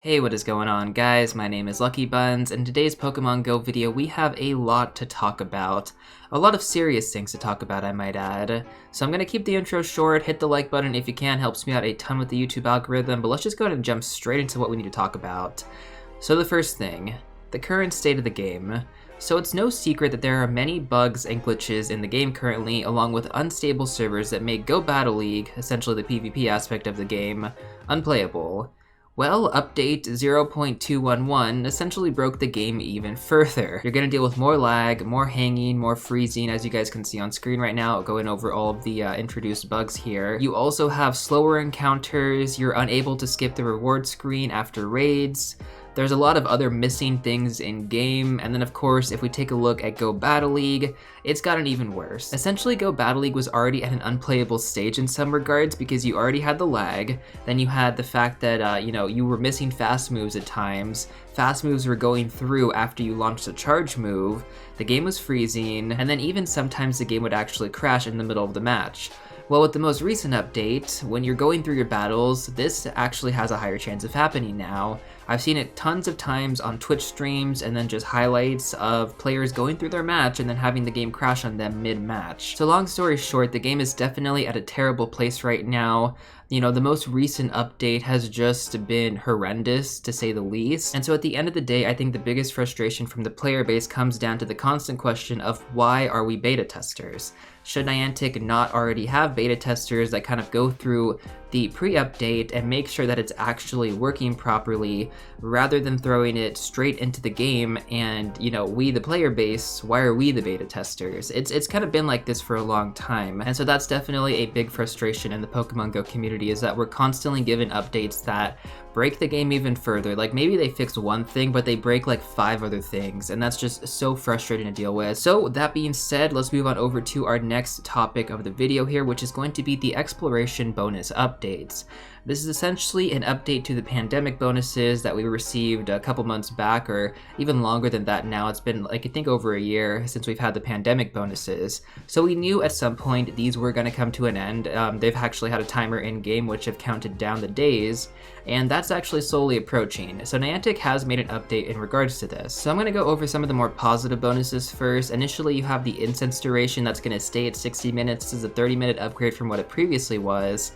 Hey, what is going on, guys? My name is LuckyBunz, and in today's Pokemon Go video we have a lot to talk about. A lot of serious things to talk about, I might add. So I'm gonna keep the intro short. Hit the like button if you can, helps me out a ton with the YouTube algorithm, but let's just go ahead and jump straight into what we need to talk about. So the first thing, the current state of the game. So it's no secret that there are many bugs and glitches in the game currently, along with unstable servers that make Go Battle League, essentially the PvP aspect of the game, unplayable. Well, update 0.211 essentially broke the game even further. You're gonna deal with more lag, more hanging, more freezing, as you guys can see on screen right now, going over all of the introduced bugs here. You also have slower encounters, you're unable to skip the reward screen after raids. There's a lot of other missing things in game, and then of course, if we take a look at Go Battle League, it's gotten even worse. Essentially, Go Battle League was already at an unplayable stage in some regards because you already had the lag, then you had the fact that, you were missing fast moves at times, fast moves were going through after you launched a charge move, the game was freezing, and then even sometimes the game would actually crash in the middle of the match. Well, with the most recent update, when you're going through your battles, this actually has a higher chance of happening now. I've seen it tons of times on Twitch streams and then just highlights of players going through their match and then having the game crash on them mid-match. So long story short, the game is definitely at a terrible place right now. You know, the most recent update has just been horrendous, to say the least. And so at the end of the day, I think the biggest frustration from the player base comes down to the constant question of why are we beta testers? Should Niantic not already have beta testers that kind of go through the pre-update and make sure that it's actually working properly, rather than throwing it straight into the game and, we the player base, why are we the beta testers? It's kind of been like this for a long time. And so that's definitely a big frustration in the Pokemon Go community, is that we're constantly given updates that break the game even further. Like, maybe they fix one thing, but they break like 5 other things, and that's just so frustrating to deal with. So that being said, let's move on over to our next topic of the video here, which is going to be the exploration bonus updates. This is essentially an update to the pandemic bonuses that we received a couple months back, or even longer than that now. It's been like, I think, over a year since we've had the pandemic bonuses. So we knew at some point these were going to come to an end. They've actually had a timer in game which have counted down the days, and that's actually slowly approaching. So Niantic has made an update in regards to this. So I'm going to go over some of the more positive bonuses first. Initially, you have the incense duration that's going to stay at 60 minutes. This is a 30-minute upgrade from what it previously was.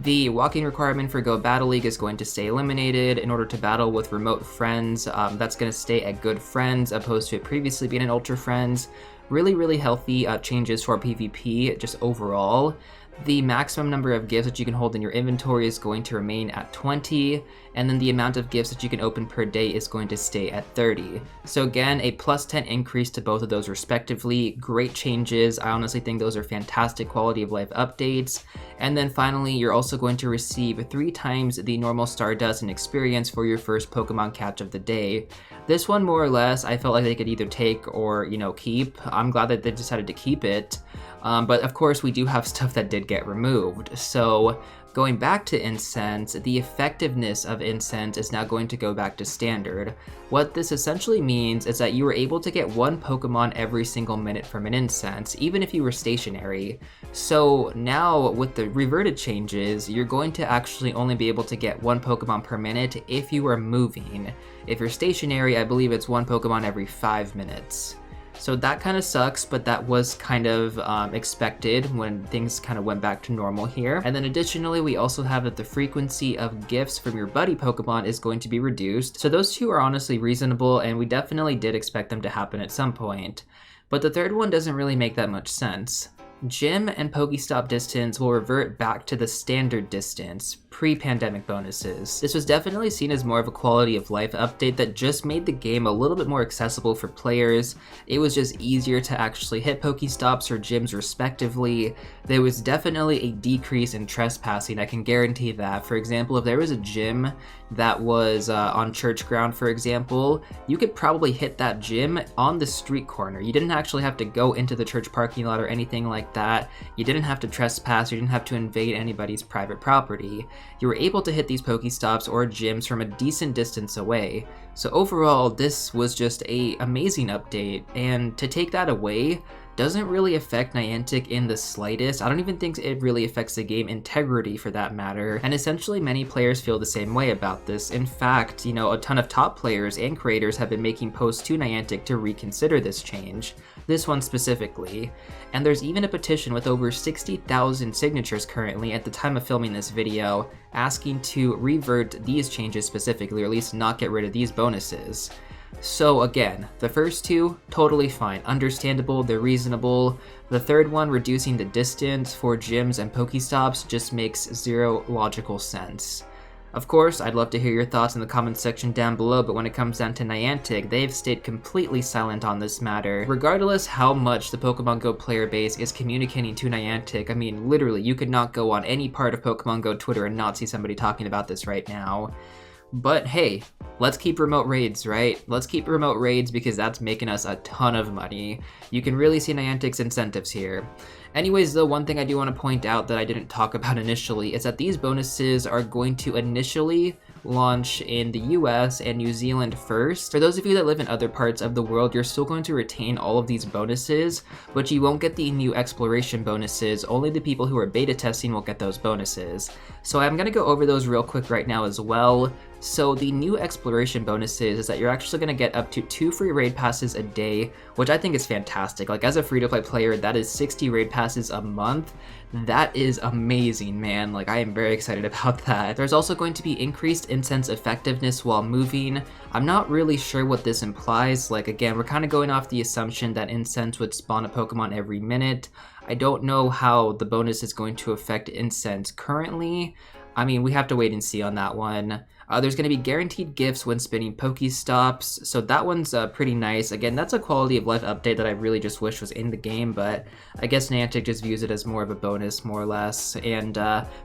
The walking requirement for Go Battle League is going to stay eliminated. In order to battle with remote friends, that's going to stay at good friends, opposed to it previously being an ultra friends. Really healthy changes for PvP, just overall. The maximum number of gifts that you can hold in your inventory is going to remain at 20, and then the amount of gifts that you can open per day is going to stay at 30. So again, a plus 10 increase to both of those respectively. Great changes. I honestly think those are fantastic quality of life updates. And then finally, you're also going to receive 3 times the normal Stardust and experience for your first Pokemon catch of the day. This one, more or less, I felt like they could either take or, keep. I'm glad that they decided to keep it. But of course, we do have stuff that did get removed. So going back to Incense, the effectiveness of Incense is now going to go back to standard. What this essentially means is that you were able to get 1 Pokemon every single minute from an Incense, even if you were stationary. So now with the reverted changes, you're going to actually only be able to get 1 Pokemon per minute if you are moving. If you're stationary, I believe it's 1 Pokemon every 5 minutes. So that kind of sucks, but that was kind of expected when things kind of went back to normal here. And then additionally, we also have that the frequency of gifts from your buddy Pokemon is going to be reduced. So those two are honestly reasonable, and we definitely did expect them to happen at some point. But the third one doesn't really make that much sense. Gym and PokeStop distance will revert back to the standard distance, pre-pandemic bonuses. This was definitely seen as more of a quality of life update that just made the game a little bit more accessible for players. It was just easier to actually hit PokeStops or gyms respectively. There was definitely a decrease in trespassing, I can guarantee that. For example, if there was a gym that was on church ground, for example, you could probably hit that gym on the street corner. You didn't actually have to go into the church parking lot or anything like that. You didn't have to trespass, you didn't have to invade anybody's private property. You were able to hit these Pokestops or gyms from a decent distance away. So overall, this was just an amazing update, and to take that away, doesn't really affect Niantic in the slightest. I don't even think it really affects the game integrity for that matter, and essentially many players feel the same way about this. In fact, you know, a ton of top players and creators have been making posts to Niantic to reconsider this change, this one specifically, and there's even a petition with over 60,000 signatures currently at the time of filming this video asking to revert these changes specifically, or at least not get rid of these bonuses. So again, the first two, totally fine, understandable, they're reasonable. The third one, reducing the distance for gyms and PokeStops, just makes zero logical sense. Of course, I'd love to hear your thoughts in the comments section down below, but when it comes down to Niantic, they've stayed completely silent on this matter. Regardless how much the Pokemon Go player base is communicating to Niantic, I mean, literally, you could not go on any part of Pokemon Go Twitter and not see somebody talking about this right now. But hey, let's keep remote raids, right? Let's keep remote raids because that's making us a ton of money. You can really see Niantic's incentives here. Anyways though, one thing I do want to point out that I didn't talk about initially is that these bonuses are going to initially launch in the US and New Zealand first. For those of you that live in other parts of the world, you're still going to retain all of these bonuses, but you won't get the new exploration bonuses. Only the people who are beta testing will get those bonuses. So I'm going to go over those real quick right now as well. So the new exploration bonuses is that you're actually going to get up to 2 free raid passes a day, which I think is fantastic. Like, as a free-to-play player, that is 60 raid passes a month. That is amazing, man. Like, I am very excited about that. There's also going to be increased incense effectiveness while moving. I'm not really sure what this implies. Like, again, we're kind of going off the assumption that incense would spawn a Pokemon every minute. I don't know how the bonus is going to affect incense currently. I mean, we have to wait and see on that one. There's going to be guaranteed gifts when spinning PokeStops, so that one's pretty nice. Again, that's a quality of life update that I really just wish was in the game, but I guess Niantic just views it as more of a bonus, more or less. And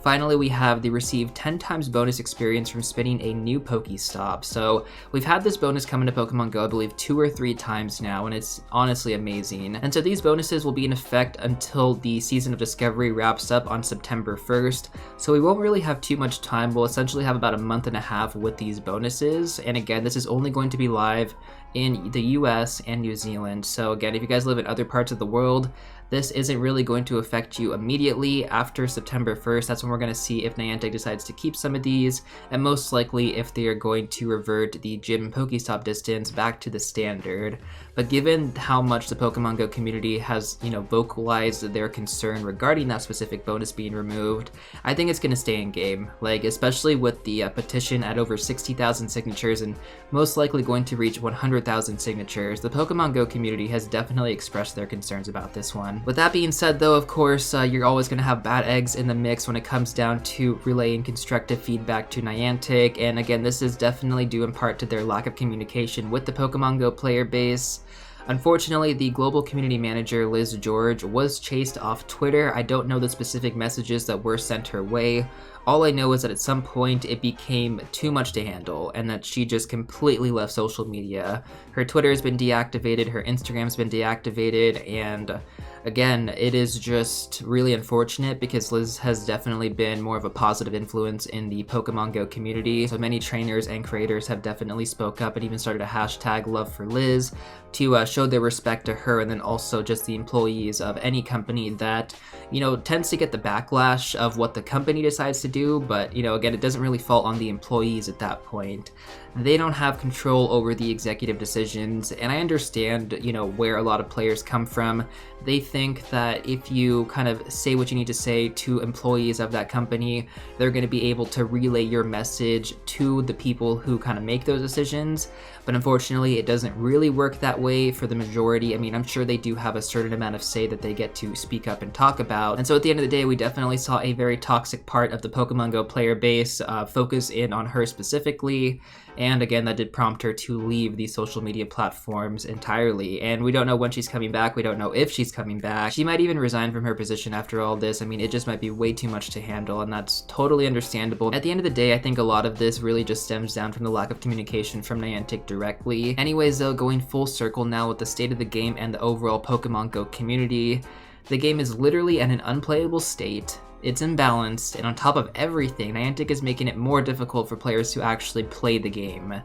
finally, we have the receive 10 times bonus experience from spinning a new PokeStop. So we've had this bonus come into Pokemon Go, I believe, 2 or 3 times now, and it's honestly amazing. And so these bonuses will be in effect until the Season of Discovery wraps up on September 1st, so we won't really have too much time. We'll essentially have about a month and a half with these bonuses, and again, this is only going to be live in the US and New Zealand. So again, if you guys live in other parts of the world, this isn't really going to affect you immediately. After September 1st, that's when we're going to see if Niantic decides to keep some of these, and most likely if they are going to revert the gym and PokeStop distance back to the standard. But given how much the Pokemon Go community has, you know, vocalized their concern regarding that specific bonus being removed, I think it's going to stay in game. Like, especially with the petition at over 60,000 signatures and most likely going to reach 100,000 signatures, the Pokemon Go community has definitely expressed their concerns about this one. With that being said though, of course, you're always going to have bad eggs in the mix when it comes down to relaying constructive feedback to Niantic, and again, this is definitely due in part to their lack of communication with the Pokemon Go player base. Unfortunately, the global community manager, Liz George, was chased off Twitter. I don't know the specific messages that were sent her way. All I know is that at some point it became too much to handle and that she just completely left social media. Her Twitter has been deactivated, her Instagram's been deactivated, and again, it is just really unfortunate because Liz has definitely been more of a positive influence in the Pokemon Go community. So many trainers and creators have definitely spoke up and even started a hashtag love for Liz to show their respect to her, and then also just the employees of any company that, you know, tends to get the backlash of what the company decides to do, but, you know, again, it doesn't really fall on the employees at that point. They don't have control over the executive decisions, and I understand, you know, where a lot of players come from. They think that if you kind of say what you need to say to employees of that company, they're going to be able to relay your message to the people who kind of make those decisions. But unfortunately, it doesn't really work that way for the majority. I mean, I'm sure they do have a certain amount of say that they get to speak up and talk about. And so at the end of the day, we definitely saw a very toxic part of the Pokemon Go player base focus in on her specifically. And again, that did prompt her to leave the social media platforms entirely. And we don't know when she's coming back. We don't know if she's coming back. She might even resign from her position after all this. I mean, it just might be way too much to handle, and that's totally understandable. At the end of the day, I think a lot of this really just stems down from the lack of communication from Niantic directly. Anyways, though, going full circle now with the state of the game and the overall Pokemon Go community, the game is literally in an unplayable state. It's imbalanced, and on top of everything, Niantic is making it more difficult for players to actually play the game.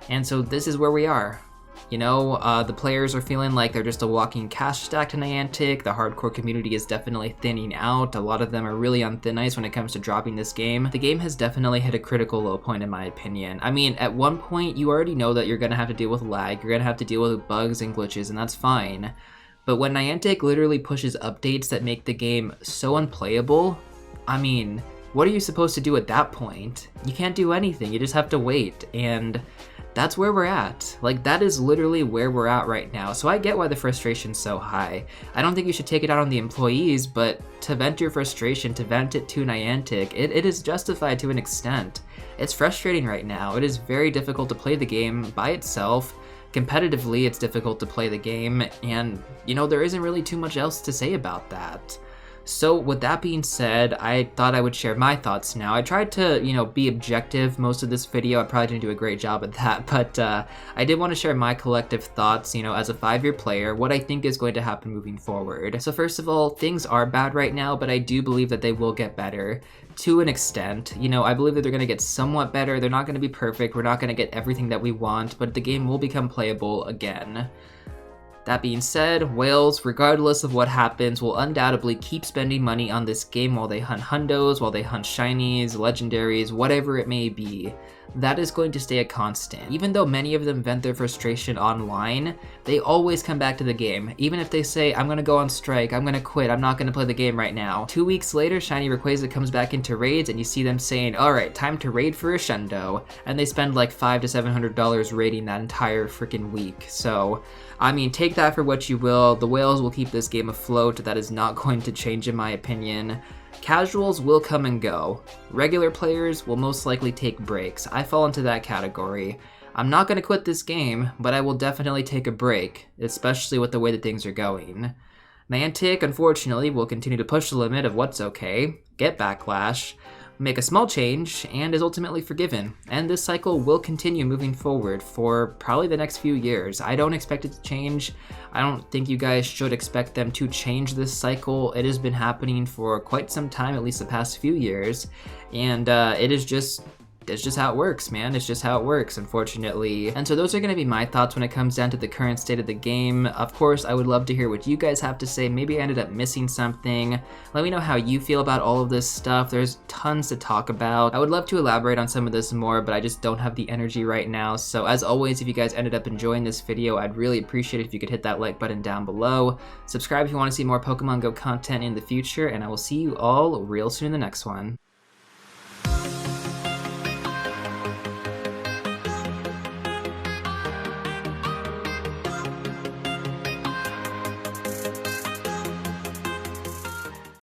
And so this is where we are. You know, the players are feeling like they're just a walking cash stack to Niantic. The hardcore community is definitely thinning out. A lot of them are really on thin ice when it comes to dropping this game. The game has definitely hit a critical low point in my opinion. I mean, at one point, you already know that you're gonna have to deal with lag, you're gonna have to deal with bugs and glitches, and that's fine. But when Niantic literally pushes updates that make the game so unplayable, I mean, what are you supposed to do at that point? You can't do anything, you just have to wait, and that's where we're at. Like, that is literally where we're at right now. So I get why the frustration's so high. I don't think you should take it out on the employees, but to vent your frustration, to vent it to Niantic, it is justified to an extent. It's frustrating right now. It is very difficult to play the game by itself. Competitively, it's difficult to play the game, and, you know, there isn't really too much else to say about that. So with that being said, I thought I would share my thoughts now. I tried to, you know, be objective most of this video. I probably didn't do a great job at that, but I did want to share my collective thoughts, you know, as a 5-year player, what I think is going to happen moving forward. So first of all, things are bad right now, but I do believe that they will get better to an extent. You know, I believe that they're going to get somewhat better. They're not going to be perfect. We're not going to get everything that we want, but the game will become playable again. That being said, whales, regardless of what happens, will undoubtedly keep spending money on this game while they hunt hundos, while they hunt shinies, legendaries, whatever it may be. That is going to stay a constant. Even though many of them vent their frustration online, they always come back to the game. Even if they say, I'm gonna go on strike, I'm gonna quit, I'm not gonna play the game right now. 2 weeks later, Shiny Rayquaza comes back into raids and you see them saying, alright, time to raid for a Shundo. And they spend like $500 to $700 raiding that entire freaking week. So, I mean, take that for what you will. The whales will keep this game afloat. That is not going to change in my opinion. Casuals will come and go. Regular players will most likely take breaks. I fall into that category. I'm not going to quit this game, but I will definitely take a break, especially with the way that things are going. Niantic, unfortunately, will continue to push the limit of what's okay, get backlash, make a small change, and is ultimately forgiven. And this cycle will continue moving forward for probably the next few years. I don't expect it to change. I don't think you guys should expect them to change this cycle. It has been happening for quite some time, at least the past few years, and it's just how it works, man. It's just how it works, unfortunately. And so those are gonna be my thoughts when it comes down to the current state of the game. Of course, I would love to hear what you guys have to say. Maybe I ended up missing something. Let me know how you feel about all of this stuff. There's tons to talk about. I would love to elaborate on some of this more, but I just don't have the energy right now. So as always, if you guys ended up enjoying this video, I'd really appreciate it if you could hit that like button down below. Subscribe if you want to see more Pokemon Go content in the future, and I will see you all real soon in the next one.